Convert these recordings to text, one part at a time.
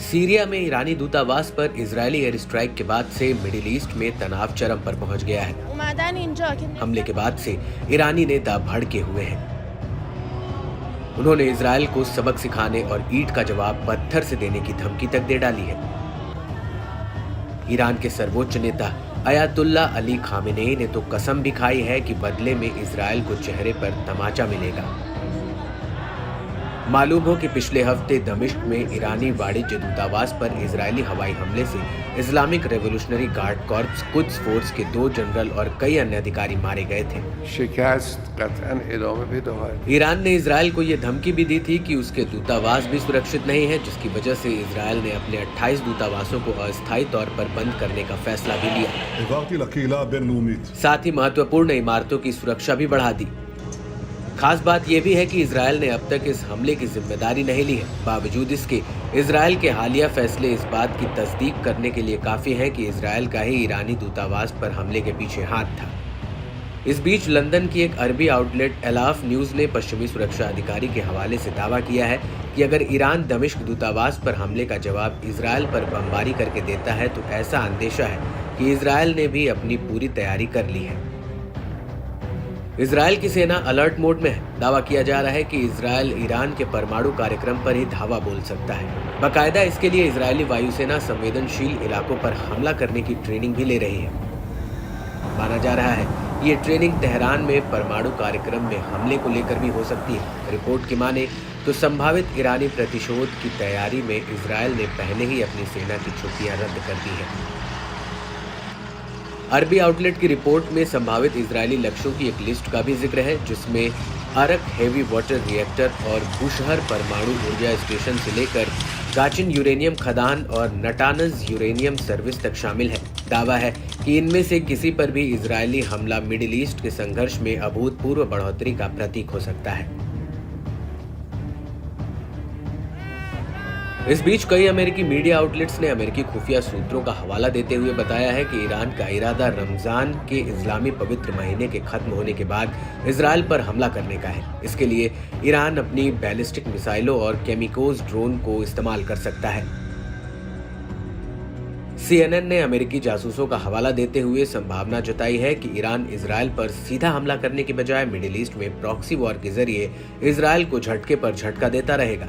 Syria में ईरानी दूतावास पर इजरायली एयर स्ट्राइक के बाद से मिडिल ईस्ट में तनाव चरम पर पहुंच गया है। हमले के बाद से ईरानी नेता भड़के हुए हैं। उन्होंने इजरायल को सबक सिखाने और ईंट का जवाब पत्थर से देने की धमकी तक दे डाली है। ईरान के सर्वोच्च नेता अयातुल्ला अली खामेनेई ने तो कसम भी खाई है कि बदले में इजरायल को चेहरे पर तमाचा मिलेगा। मालूम हो कि पिछले हफ्ते दमिश्क में ईरानी वाणिज्य दूतावास पर इजरायली हवाई हमले से Islamic revolutionary guard corps Quds force के 2 जनरल और कई अन्य अधिकारी मारे गए थे। ईरान ने इजरायल को यह धमकी भी दी थी कि उसके दूतावास भी सुरक्षित नहीं है, जिसकी वजह से इजरायल ने अपने 28 दूतावासों को अस्थायी तौर पर बंद करने का फैसला भी लिया। साथ ही महत्वपूर्ण इमारतों की सुरक्षा भी बढ़ा दी। खास बात यह भी है कि इजरायल ने अब तक इस हमले की जिम्मेदारी नहीं ली है। बावजूद इसके इजरायल के हालिया फैसले इस बात की तस्दीक करने के लिए काफी हैं कि इजरायल का ही ईरानी दूतावास पर हमले के पीछे हाथ था। इस बीच लंदन की एक अरबी आउटलेट एलाफ न्यूज ने पश्चिमी सुरक्षा अधिकारी के हवाले से दावा किया है कि अगर ईरान दमिश्क दूतावास पर हमले का जवाब इजरायल पर बमबारी करके देता है तो ऐसा अंदेशा है कि इजरायल ने भी अपनी पूरी तैयारी कर ली है। इजरायल की सेना अलर्ट मोड में है। दावा किया जा रहा है कि इजरायल ईरान के परमाणु कार्यक्रम पर ही धावा बोल सकता है। बाकायदा इसके लिए इजरायली वायुसेना संवेदनशील इलाकों पर हमला करने की ट्रेनिंग भी ले रही है। माना जा रहा है ये ट्रेनिंग तेहरान में परमाणु कार्यक्रम में हमले को लेकर भी हो सकती है। रिपोर्ट की माने तो संभावित ईरानी प्रतिशोध की तैयारी में इजरायल ने पहले ही अपनी सेना की छुट्टियां रद्द कर दी है। अरबी आउटलेट की रिपोर्ट में संभावित इजरायली लक्ष्यों की एक लिस्ट का भी जिक्र है, जिसमें अरक हेवी वाटर रिएक्टर और बुशहर परमाणु ऊर्जा स्टेशन से लेकर गाचिन यूरेनियम खदान और नटानज यूरेनियम सर्विस तक शामिल है। दावा है कि इनमें से किसी पर भी इजरायली हमला मिडिल ईस्ट के संघर्ष में अभूतपूर्व बढ़ोतरी का प्रतीक हो सकता है। इस बीच कई अमेरिकी मीडिया आउटलेट्स ने अमेरिकी खुफिया सूत्रों का हवाला देते हुए बताया है कि ईरान का इरादा रमजान के इस्लामी पवित्र महीने के खत्म होने के बाद इजरायल पर हमला करने का है। इसके लिए ईरान अपनी बैलिस्टिक मिसाइलों और केमिकोज ड्रोन को इस्तेमाल कर सकता है। CNN ने अमेरिकी जासूसों का हवाला देते हुए संभावना जताई है कि ईरान इजरायल पर सीधा हमला करने की बजाय मिडिल ईस्ट में प्रॉक्सी वॉर के जरिए इजरायल को झटके पर झटका देता रहेगा।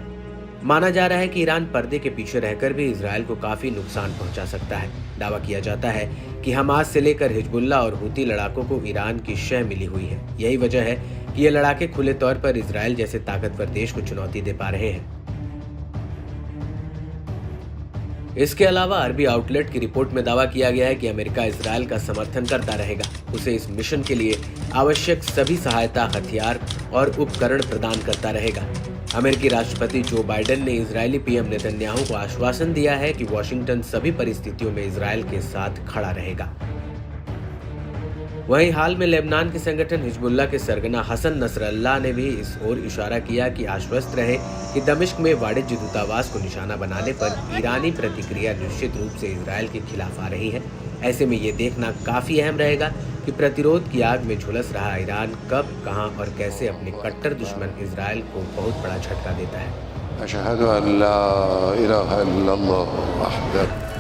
माना जा रहा है कि ईरान पर्दे के पीछे रहकर भी इजरायल को काफी नुकसान पहुंचा सकता है। दावा किया जाता है कि हमास से लेकर हिजबुल्ला और हुती लड़ाकों को ईरान की शह मिली हुई है। यही वजह है कि ये लड़ाके खुले तौर पर इजरायल जैसे ताकतवर देश को चुनौती दे पा रहे हैं। इसके अलावा अरबी आउटलेट की रिपोर्ट में दावा किया गया है कि अमेरिका इजरायल का समर्थन करता रहेगा, उसे इस मिशन के लिए आवश्यक सभी सहायता, हथियार और उपकरण प्रदान करता रहेगा। अमेरिकी राष्ट्रपति जो बाइडेन ने इजरायली पीएम नेतन्याहू को आश्वासन दिया है कि वॉशिंगटन सभी परिस्थितियों में इजरायल के साथ खड़ा रहेगा। वहीं हाल में लेबनान के संगठन हिजबुल्लाह के सरगना हसन नसरल्लाह ने भी इस ओर इशारा किया कि आश्वस्त रहे कि दमिश्क में वाणिज्य दूतावास को निशाना बनाने पर ईरानी प्रतिक्रिया निश्चित रूप से इजरायल के खिलाफ आ रही है। ऐसे में ये देखना काफी अहम रहेगा कि प्रतिरोध की आग में झुलस रहा ईरान कब, कहां और कैसे अपने कट्टर दुश्मन इजरायल को बहुत बड़ा झटका देता है। अशहदु अल्ला इलाहा इल्लल्लाह वहदहु